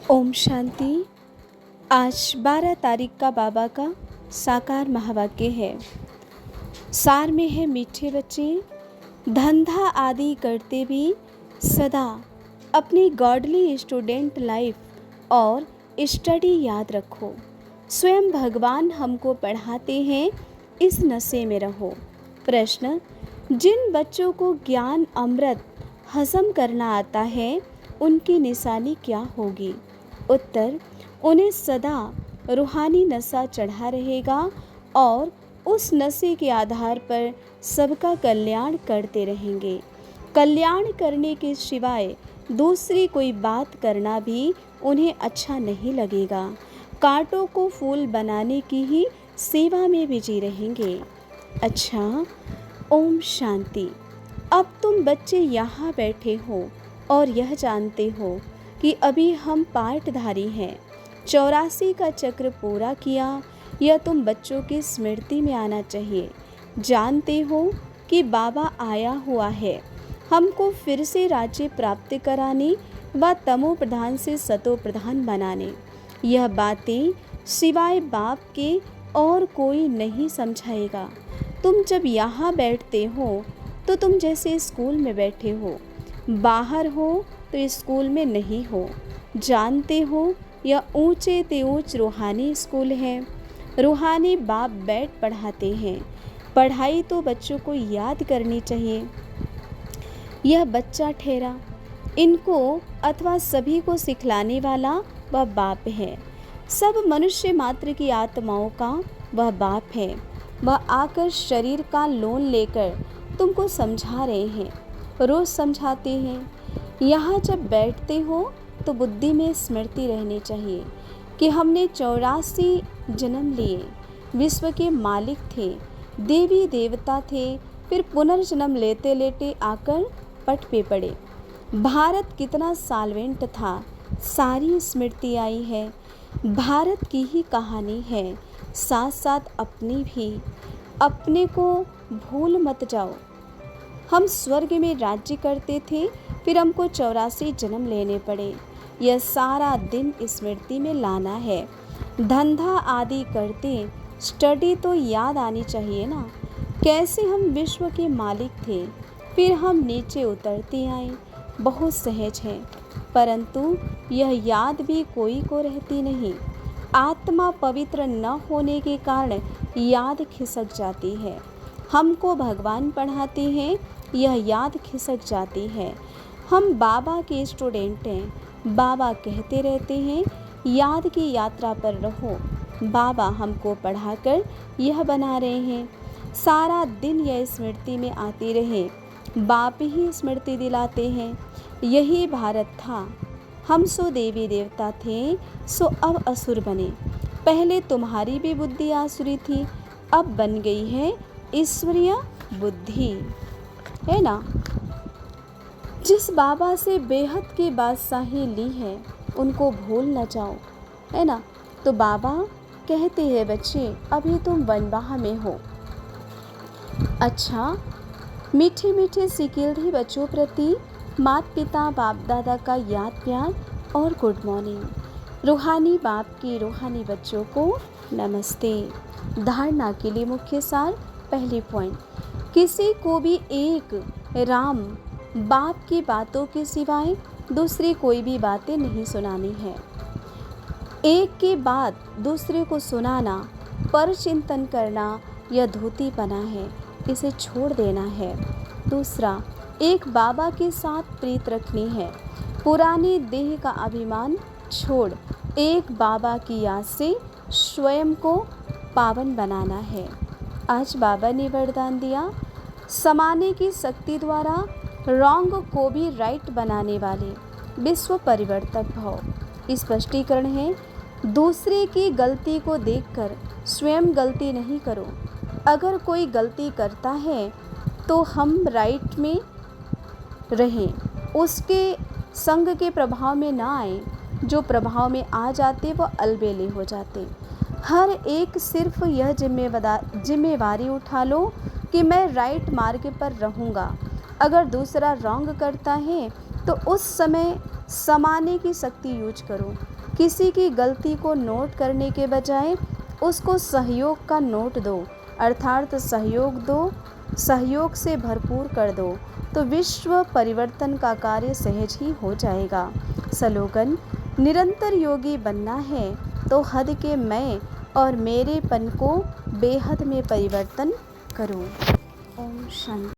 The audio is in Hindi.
ओम शांति। आज 12 तारीख का बाबा का साकार महावाक्य है। सार में है, मीठे बच्चे, धंधा आदि करते भी सदा अपनी गॉडली स्टूडेंट लाइफ और स्टडी याद रखो। स्वयं भगवान हमको पढ़ाते हैं, इस नशे में रहो। प्रश्न: जिन बच्चों को ज्ञान अमृत हजम करना आता है, उनकी निशानी क्या होगी? उत्तर: उन्हें सदा रूहानी नशा चढ़ा रहेगा और उस नशे के आधार पर सबका कल्याण करते रहेंगे। कल्याण करने के सिवाय दूसरी कोई बात करना भी उन्हें अच्छा नहीं लगेगा। कांटों को फूल बनाने की ही सेवा में बिजी रहेंगे। अच्छा, ओम शांति। अब तुम बच्चे यहाँ बैठे हो और यह जानते हो कि अभी हम पाठधारी हैं। 84 का चक्र पूरा किया, यह तुम बच्चों की स्मृति में आना चाहिए। जानते हो कि बाबा आया हुआ है हमको फिर से राज्य प्राप्त कराने व तमो प्रधान से सतो प्रधान बनाने। यह बातें सिवाय बाप के और कोई नहीं समझाएगा। तुम जब यहाँ बैठते हो तो तुम जैसे स्कूल में बैठे हो, बाहर हो तो स्कूल में नहीं हो। जानते हो यह ऊंचे ते ऊंच रूहानी स्कूल है। रूहानी बाप बैठ पढ़ाते हैं। पढ़ाई तो बच्चों को याद करनी चाहिए। यह बच्चा ठहरा, इनको अथवा सभी को सिखलाने वाला वह बाप है। सब मनुष्य मात्र की आत्माओं का वह बाप है। वह आकर शरीर का लोन लेकर तुमको समझा रहे हैं, रोज समझाते हैं। यहाँ जब बैठते हो तो बुद्धि में स्मृति रहनी चाहिए कि हमने 84 जन्म लिए, विश्व के मालिक थे, देवी देवता थे, फिर पुनर्जन्म लेते लेते आकर पट पे पड़े। भारत कितना साल्वेंट था, सारी स्मृति आई है। भारत की ही कहानी है, साथ साथ अपनी भी। अपने को भूल मत जाओ। हम स्वर्ग में राज्य करते थे, फिर हमको 84 जन्म लेने पड़े। यह सारा दिन स्मृति में लाना है। धंधा आदि करते, स्टडी तो याद आनी चाहिए ना। कैसे हम विश्व के मालिक थे, फिर हम नीचे उतरते आए। बहुत सहज है, परंतु यह याद भी कोई को रहती नहीं। आत्मा पवित्र न होने के कारण याद खिसक जाती है। हमको भगवान पढ़ाते हैं, यह याद खिसक जाती है। हम बाबा के स्टूडेंट हैं। बाबा कहते रहते हैं, याद की यात्रा पर रहो। बाबा हमको पढ़ाकर यह बना रहे हैं, सारा दिन यह स्मृति में आती रहे। बाप ही स्मृति दिलाते हैं। यही भारत था। हम सो देवी देवता थे, सो अब असुर बने। पहले तुम्हारी भी बुद्धि आसुरी थी, अब बन गई है ईश्वरीय बुद्धि, है ना। जिस बाबा से बेहद की बादशाही ली है, उनको भूल न जाओ, है ना। तो बाबा कहते हैं, बच्चे अभी तुम वनवाह में हो। अच्छा, मीठे मीठे सिकिल्दी बच्चों प्रति माता पिता बाप दादा का याद प्यार और गुड मॉर्निंग। रूहानी बाप की रूहानी बच्चों को नमस्ते। धारणा के लिए मुख्य सार। पहली पॉइंट, किसी को भी एक राम बाप की बातों के सिवाय दूसरी कोई भी बातें नहीं सुनानी है। एक के बाद दूसरे को सुनाना, पर चिंतन करना, यह धोतीपना है, इसे छोड़ देना है। दूसरा, एक बाबा के साथ प्रीत रखनी है। पुराने देह का अभिमान छोड़ एक बाबा की याद से स्वयं को पावन बनाना है। आज बाबा ने वरदान दिया, समाने की शक्ति द्वारा रॉन्ग को भी राइट बनाने वाले विश्व परिवर्तक भव। स्पष्टीकरण है, दूसरे की गलती को देखकर स्वयं गलती नहीं करो। अगर कोई गलती करता है तो हम राइट में रहें, उसके संग के प्रभाव में ना आए। जो प्रभाव में आ जाते वो अलबेले हो जाते। हर एक सिर्फ यह जिम्मेवारी उठा लो कि मैं राइट मार्ग पर रहूँगा। अगर दूसरा रॉन्ग करता है तो उस समय समाने की शक्ति यूज करो। किसी की गलती को नोट करने के बजाय उसको सहयोग का नोट दो, अर्थात सहयोग दो, सहयोग से भरपूर कर दो, तो विश्व परिवर्तन का कार्य सहज ही हो जाएगा। स्लोगन: निरंतर योगी बनना है तो हद के मैं और मेरेपन को बेहद में परिवर्तन करो। ओम शांति।